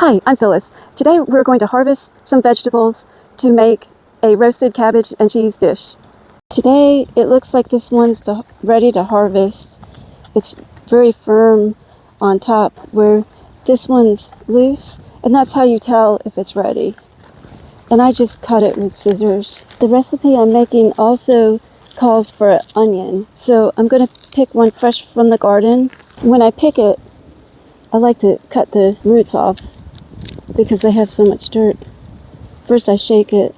Hi, I'm Phyllis. Today we're going to harvest some vegetables to make a roasted cabbage and cheese dish. Today it looks like this one's ready to harvest. It's very firm on top, where this one's loose, and that's how you tell if it's ready. And I just cut it with scissors. The recipe I'm making also calls for an onion, so I'm going to pick one fresh from the garden. When I pick it, I like to cut the roots off because they have so much dirt. First I shake it.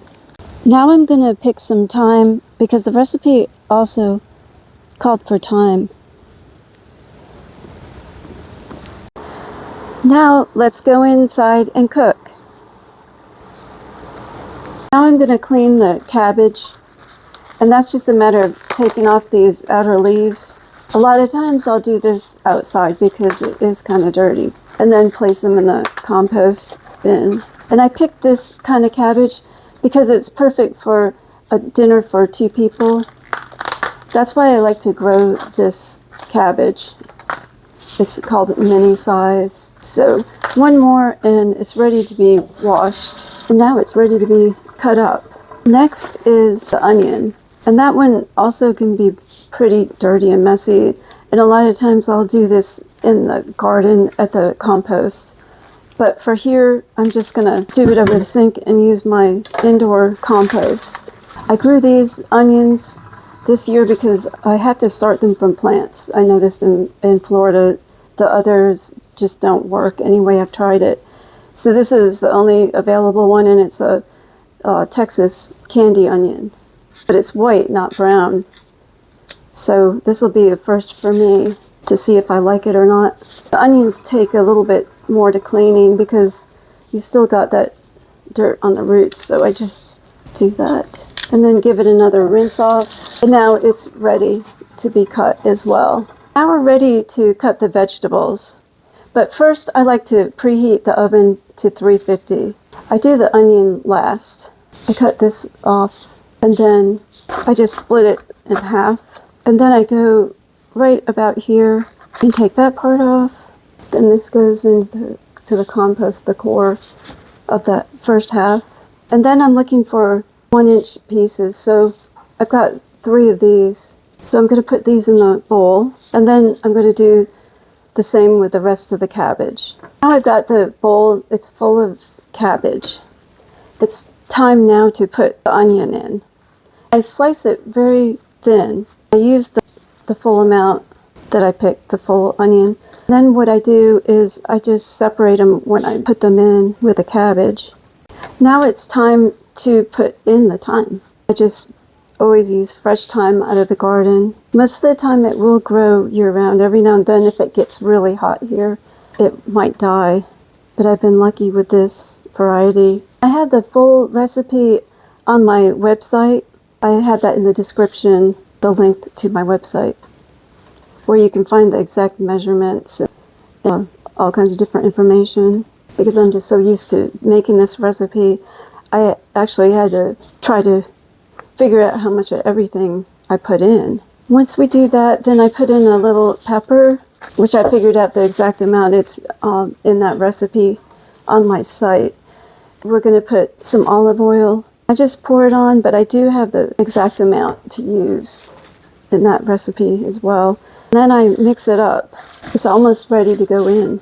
Now I'm going to pick some thyme because the recipe also called for thyme. Now let's go inside and cook. Now I'm going to clean the cabbage, and that's just a matter of taking off these outer leaves. A lot of times I'll do this outside because it is kind of dirty, and then place them in the compost bin. And I picked this kind of cabbage because it's perfect for a dinner for 2 people. That's why I like to grow this cabbage. It's called mini size. So one more and it's ready to be washed. And now it's ready to be cut up. Next is the onion. And that one also can be pretty dirty and messy. And a lot of times I'll do this in the garden at the compost. But for here, I'm just gonna do it over the sink and use my indoor compost. I grew these onions this year because I have to start them from plants. I noticed in Florida, the others just don't work anyway. I've tried it. So this is the only available one, and it's a Texas candy onion. But it's white, not brown. So this will be a first for me to see if I like it or not. The onions take a little bit more to cleaning because you still got that dirt on the roots, so I just do that. And then give it another rinse off. And now it's ready to be cut as well. Now we're ready to cut the vegetables. But first I like to preheat the oven to 350. I do the onion last. I cut this off and then I just split it in half. And then I go right about here and take that part off. Then this goes into the compost, the core of that first half. And then I'm looking for 1-inch pieces. So I've got 3 of these. So I'm going to put these in the bowl. And then I'm going to do the same with the rest of the cabbage. Now I've got the bowl, it's full of cabbage. It's time now to put the onion in. I slice it very thin. I use the full amount that I picked, the full onion. Then what I do is I just separate them when I put them in with the cabbage. Now it's time to put in the thyme. I just always use fresh thyme out of the garden. Most of the time it will grow year-round. Every now and then if it gets really hot here, it might die. But I've been lucky with this variety. I have the full recipe on my website. I have that in the description, the link to my website, where you can find the exact measurements and all kinds of different information. Because I'm just so used to making this recipe, I actually had to try to figure out how much of everything I put in. Once we do that, then I put in a little pepper, which I figured out the exact amount. It's in that recipe on my site. We're going to put some olive oil. I just pour it on, but I do have the exact amount to use in that recipe as well. And then I mix it up. It's almost ready to go in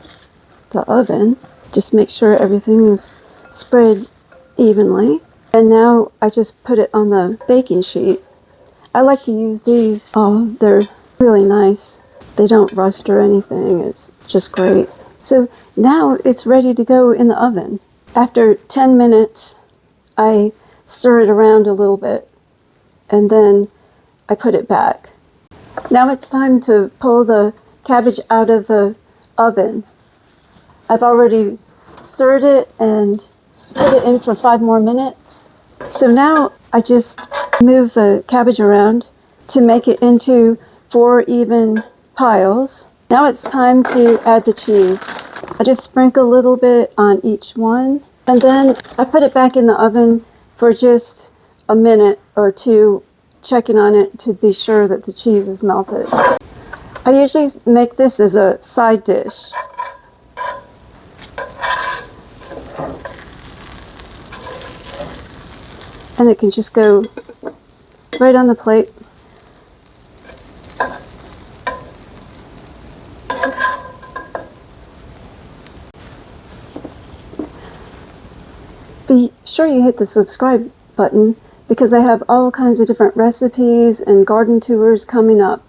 the oven. Just make sure everything's spread evenly. And now I just put it on the baking sheet. I like to use these. They're really nice. They don't rust or anything. It's just great. So now it's ready to go in the oven. After 10 minutes, I stir it around a little bit, and then I put it back. Now it's time to pull the cabbage out of the oven. I've already stirred it and put it in for 5 more minutes. So now I just move the cabbage around to make it into 4 even piles. Now it's time to add the cheese. I just sprinkle a little bit on each one, and then I put it back in the oven for just a minute or 2, checking on it to be sure that the cheese is melted. I usually make this as a side dish. and it can just go right on the plate. Be sure you hit the subscribe button because I have all kinds of different recipes and garden tours coming up.